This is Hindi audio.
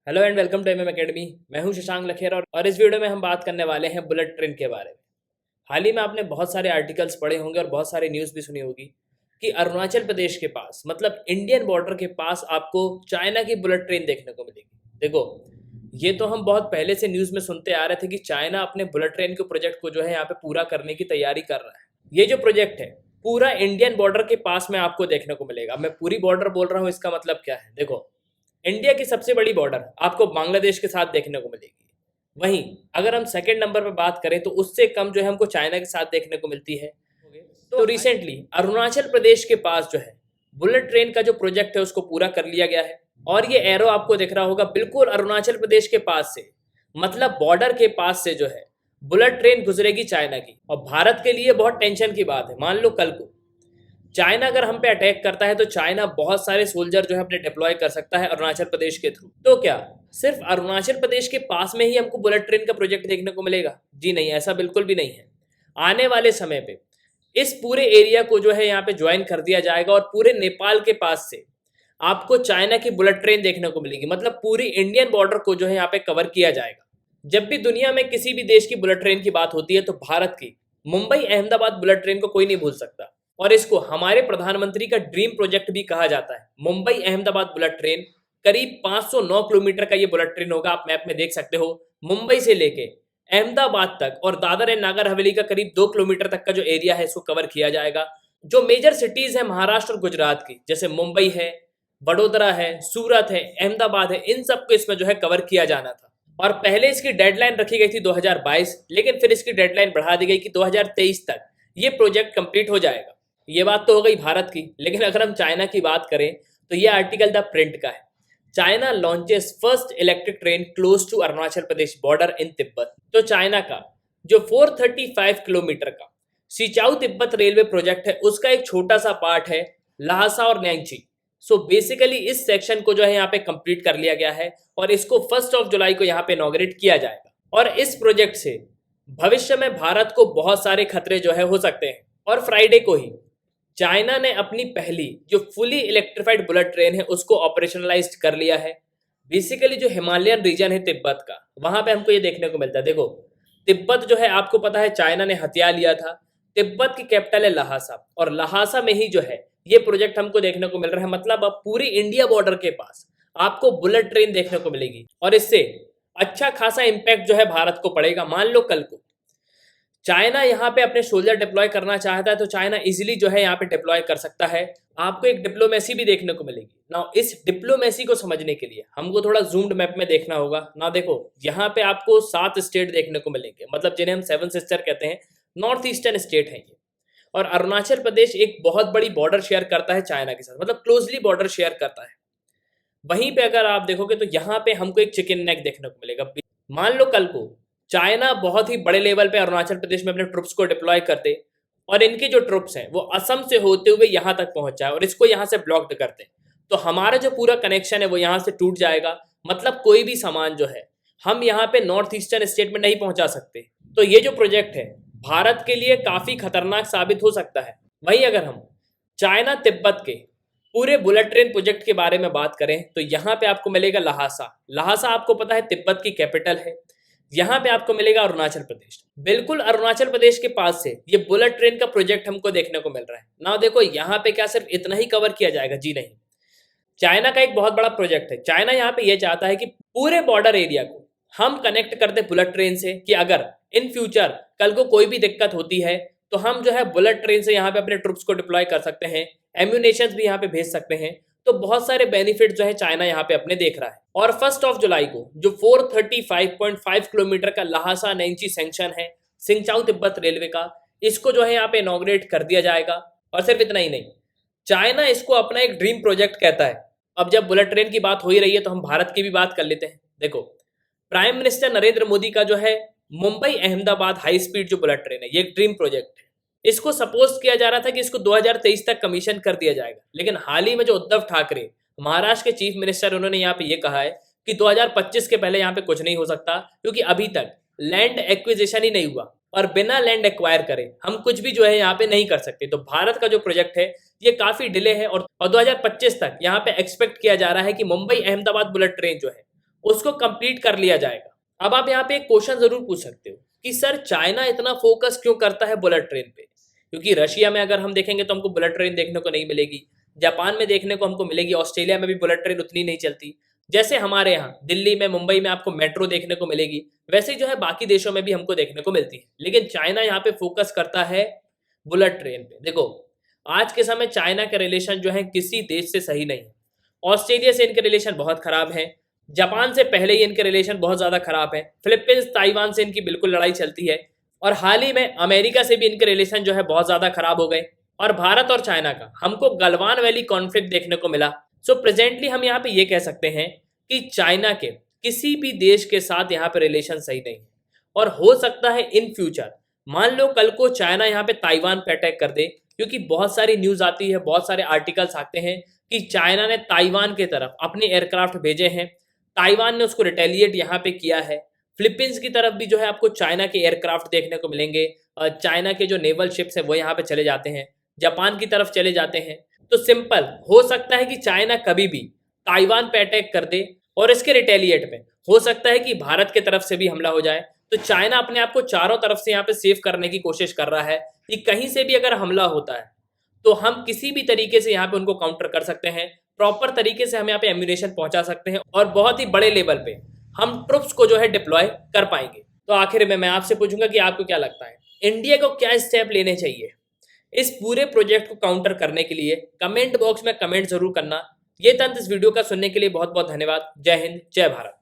Hello and welcome to MM academy. मैं हूं शशांक लखेर और इस वीडियो में हम बात करने वाले हैं बुलेट ट्रेन के बारे में। हाल ही में आपने बहुत सारे आर्टिकल्स पढ़े होंगे और बहुत सारे न्यूज़ भी सुनी होगी कि अरुणाचल प्रदेश के पास मतलब इंडियन बॉर्डर के पास आपको चाइना की बुलेट ट्रेन देखने को मिलेगी। देखो, ये तो हम बहुत पहले से न्यूज़ में सुनते आ रहे थे कि चाइना अपने बुलेट ट्रेन के प्रोजेक्ट को जो है यहाँ पे पूरा करने की तैयारी कर रहा है। ये जो प्रोजेक्ट है पूरा इंडियन बॉर्डर के पास में आपको देखने को मिलेगा। मैं पूरी बॉर्डर बोल रहा हूँ, इसका मतलब क्या है? देखो, इंडिया की सबसे बड़ी बॉर्डर आपको बांग्लादेश के साथ देखने को मिलेगी। वहीं अगर हम सेकंड नंबर पर बात करें तो उससे कम जो है हमको चाइना के साथ देखने को मिलती है। तो रिसेंटली अरुणाचल प्रदेश के पास जो है बुलेट ट्रेन का जो प्रोजेक्ट है उसको पूरा कर लिया गया है। और ये एरो आपको दिख रहा होगा, बिल्कुल अरुणाचल प्रदेश के पास से मतलब बॉर्डर के पास से जो है बुलेट ट्रेन गुजरेगी चाइना की। और भारत के लिए बहुत टेंशन की बात है। मान लो कल को चाइना अगर हम पे अटैक करता है तो चाइना बहुत सारे सोल्जर जो है अपने डिप्लॉय कर सकता है अरुणाचल प्रदेश के थ्रू। तो क्या सिर्फ अरुणाचल प्रदेश के पास में ही हमको बुलेट ट्रेन का प्रोजेक्ट देखने को मिलेगा? जी नहीं, ऐसा बिल्कुल भी नहीं है। आने वाले समय पे इस पूरे एरिया को जो है यहाँ पे ज्वाइन कर दिया जाएगा और पूरे नेपाल के पास से आपको चाइना की बुलेट ट्रेन देखने को मिलेगी। मतलब पूरी इंडियन बॉर्डर को जो है यहाँ पे कवर किया जाएगा। जब भी दुनिया में किसी भी देश की बुलेट ट्रेन की बात होती है तो भारत की मुंबई अहमदाबाद बुलेट ट्रेन को कोई नहीं भूल सकता। और इसको हमारे प्रधानमंत्री का ड्रीम प्रोजेक्ट भी कहा जाता है। मुंबई अहमदाबाद बुलेट ट्रेन करीब 509 किलोमीटर का ये बुलेट ट्रेन होगा। आप मैप में देख सकते हो, मुंबई से लेके अहमदाबाद तक और दादर एंड नागर हवेली का करीब 2 किलोमीटर तक का जो एरिया है इसको कवर किया जाएगा। जो मेजर सिटीज है महाराष्ट्र और गुजरात की, जैसे मुंबई है, वडोदरा है, सूरत है, अहमदाबाद है, इन सबको इसमें जो है कवर किया जाना था। और पहले इसकी डेडलाइन रखी गई थी 2022, लेकिन फिर इसकी डेडलाइन बढ़ा दी गई कि 2023 तक ये प्रोजेक्ट कंप्लीट हो जाएगा। ये बात तो हो गई भारत की, लेकिन अगर हम चाइना की बात करें तो ये आर्टिकल द प्रिंट का है। China launches first electric train close to Arunachal Pradesh border in Tibet. तो चाइना का जो 435 किलोमीटर का सिचाऊ तिब्बत रेलवे प्रोजेक्ट है उसका एक छोटा सा पार्ट है लहासा और नैंगची। सो बेसिकली इस सेक्शन को जो है यहाँ पे कंप्लीट कर लिया गया है और इसको 1 जुलाई को यहाँ पे इनॉग्रेट किया जाएगा। और इस प्रोजेक्ट से भविष्य में भारत को बहुत सारे खतरे जो है हो सकते हैं। और फ्राइडे को ही चाइना ने अपनी पहली जो फुली इलेक्ट्रिफाइड बुलेट ट्रेन है उसको ऑपरेशनलाइज कर लिया है। बेसिकली जो हिमालयन रीजन है तिब्बत का, वहां पे हमको ये देखने को मिलता है। देखो, तिब्बत जो है आपको पता है चाइना ने हथिया लिया था। तिब्बत की कैपिटल है लहासा और लहासा में ही जो है ये प्रोजेक्ट हमको देखने को मिल रहा है। मतलब अब पूरी इंडिया बॉर्डर के पास आपको बुलेट ट्रेन देखने को मिलेगी और इससे अच्छा खासा इंपैक्ट जो है भारत को पड़ेगा। मान लो कल को चाइना यहाँ पे अपने सोल्जर डिप्लॉय करना चाहता है तो चाइना इजीली जो है यहाँ पे डिप्लॉय कर सकता है। आपको एक डिप्लोमेसी भी देखने को मिलेगी ना। इस डिप्लोमेसी को समझने के लिए हमको थोड़ा जूम्ड मैप में देखना होगा ना। देखो, यहाँ पे आपको 7 स्टेट देखने को मिलेंगे, मतलब जिन्हें हम 7 सिस्टर कहते हैं। नॉर्थ ईस्टर्न स्टेट है ये। और अरुणाचल प्रदेश एक बहुत बड़ी बॉर्डर शेयर करता है चाइना के साथ, मतलब क्लोजली बॉर्डर शेयर करता है। वहीं पे अगर आप देखोगे तो यहाँ पे हमको एक चिकन नेक देखने को मिलेगा। मान लो कल को चाइना बहुत ही बड़े लेवल पे अरुणाचल प्रदेश में अपने ट्रुप्स को डिप्लॉय करते और इनके जो ट्रुप्स हैं वो असम से होते हुए यहाँ तक पहुंच जाए और इसको यहाँ से ब्लॉक्ड करते, तो हमारा जो पूरा कनेक्शन है वो यहाँ से टूट जाएगा। मतलब कोई भी सामान जो है हम यहाँ पे नॉर्थ ईस्टर्न स्टेट में नहीं पहुंचा सकते। तो ये जो प्रोजेक्ट है भारत के लिए काफी खतरनाक साबित हो सकता है। वहीं अगर हम चाइना तिब्बत के पूरे बुलेट ट्रेन प्रोजेक्ट के बारे में बात करें तो यहाँ पे आपको मिलेगा लहासा। लहासा आपको पता है तिब्बत की कैपिटल है। यहाँ पे आपको मिलेगा अरुणाचल प्रदेश। बिल्कुल अरुणाचल प्रदेश के पास से ये बुलेट ट्रेन का प्रोजेक्ट हमको देखने को मिल रहा है ना। देखो, यहाँ पे क्या सिर्फ इतना ही कवर किया जाएगा? जी नहीं, चाइना का एक बहुत बड़ा प्रोजेक्ट है। चाइना यहाँ पे ये चाहता है कि पूरे बॉर्डर एरिया को हम कनेक्ट कर दे बुलेट ट्रेन से, कि अगर इन फ्यूचर कल को कोई भी दिक्कत होती है तो हम जो है बुलेट ट्रेन से यहाँ पे अपने ट्रुप्स को डिप्लॉय कर सकते हैं, एम्यूनेशन भी यहाँ पे भेज सकते हैं। तो बहुत सारे बेनिफिट जो है चाइना यहाँ पे अपने देख रहा है। और 1 जुलाई को जो 435.5 किलोमीटर का लहासा नैंची सेक्शन है सिंचाऊ तिब्बत रेलवे का, इसको जो है यहाँ पे इनॉग्रेट कर दिया जाएगा। और सिर्फ इतना ही नहीं, चाइना इसको अपना एक ड्रीम प्रोजेक्ट कहता है। अब जब बुलेट ट्रेन की बात हो ही रही है तो हम भारत की भी बात कर लेते हैं। देखो, प्राइम मिनिस्टर नरेंद्र मोदी का जो है मुंबई अहमदाबाद हाई स्पीड जो बुलेट ट्रेन है ये एक ड्रीम प्रोजेक्ट है। इसको सपोज किया जा रहा था कि इसको 2023 तक कमीशन कर दिया जाएगा, लेकिन हाल ही में जो उद्धव ठाकरे महाराष्ट्र के चीफ मिनिस्टर, उन्होंने यहाँ पे ये कहा है कि 2025 के पहले यहाँ पे कुछ नहीं हो सकता, क्योंकि अभी तक लैंड एक्विजिशन ही नहीं हुआ और बिना लैंड एक्वायर करे हम कुछ भी जो है यहाँ पे नहीं कर सकते। तो भारत का जो प्रोजेक्ट है ये काफी डिले है और 2025 तक यहाँ पे एक्सपेक्ट किया जा रहा है कि मुंबई अहमदाबाद बुलेट ट्रेन जो है उसको कंप्लीट कर लिया जाएगा। अब आप यहाँ पे एक क्वेश्चन जरूर पूछ सकते हो कि सर चाइना इतना फोकस क्यों करता है बुलेट ट्रेन पे? क्योंकि रशिया में अगर हम देखेंगे तो हमको बुलेट ट्रेन देखने को नहीं मिलेगी, जापान में देखने को हमको मिलेगी, ऑस्ट्रेलिया में भी बुलेट ट्रेन उतनी नहीं चलती। जैसे हमारे यहाँ दिल्ली में, मुंबई में आपको मेट्रो देखने को मिलेगी, वैसे ही जो है बाकी देशों में भी हमको देखने को मिलती है। लेकिन चाइना यहाँ पे फोकस करता है बुलेट ट्रेन पे। देखो, आज के समय चाइना के रिलेशन जो है किसी देश से सही नहीं है। ऑस्ट्रेलिया से इनके रिलेशन बहुत खराब है, जापान से पहले ही इनके रिलेशन बहुत ज्यादा खराब है, फिलीपींस, ताइवान से इनकी बिल्कुल लड़ाई चलती है, और हाल ही में अमेरिका से भी इनके रिलेशन जो है बहुत ज्यादा खराब हो गए। और भारत और चाइना का हमको गलवान वैली कॉन्फ्लिक्ट देखने को मिला। सो प्रेजेंटली हम यहाँ पे ये कह सकते हैं कि चाइना के किसी भी देश के साथ यहाँ पे रिलेशन सही नहीं है। और हो सकता है इन फ्यूचर, मान लो कल को चाइना यहाँ पे ताइवान पे अटैक कर दे, क्योंकि बहुत सारी न्यूज आती है, बहुत सारे आर्टिकल्स आते हैं कि चाइना ने ताइवान की तरफ अपने एयरक्राफ्ट भेजे हैं, ताइवान ने उसको रिटेलिएट यहाँ पे किया है। फिलीपींस की तरफ भी जो है आपको चाइना के एयरक्राफ्ट देखने को मिलेंगे, चाइना के जो नेवल शिप्स है वो यहाँ पे चले जाते हैं, जापान की तरफ चले जाते हैं। तो सिंपल हो सकता है कि चाइना कभी भी ताइवान पे अटैक कर दे, और इसके रिटेलिएट में हो सकता है कि भारत की तरफ से भी हमला हो जाए। तो चाइना अपने आप को चारों तरफ से यहाँ पे सेव करने की कोशिश कर रहा है कि कहीं से भी अगर हमला होता है तो हम किसी भी तरीके से यहाँ पे उनको काउंटर कर सकते हैं, प्रॉपर तरीके से हम यहाँ पे एम्यूनेशन पहुंचा सकते हैं, और बहुत ही बड़े लेवल पे हम ट्रुप्स को जो है डिप्लॉय कर पाएंगे। तो आखिर में मैं आपसे पूछूंगा कि आपको क्या लगता है, इंडिया को क्या स्टेप लेने चाहिए इस पूरे प्रोजेक्ट को काउंटर करने के लिए? कमेंट बॉक्स में कमेंट जरूर करना। ये तंत्र इस वीडियो का सुनने के लिए बहुत बहुत धन्यवाद। जय हिंद, जय भारत।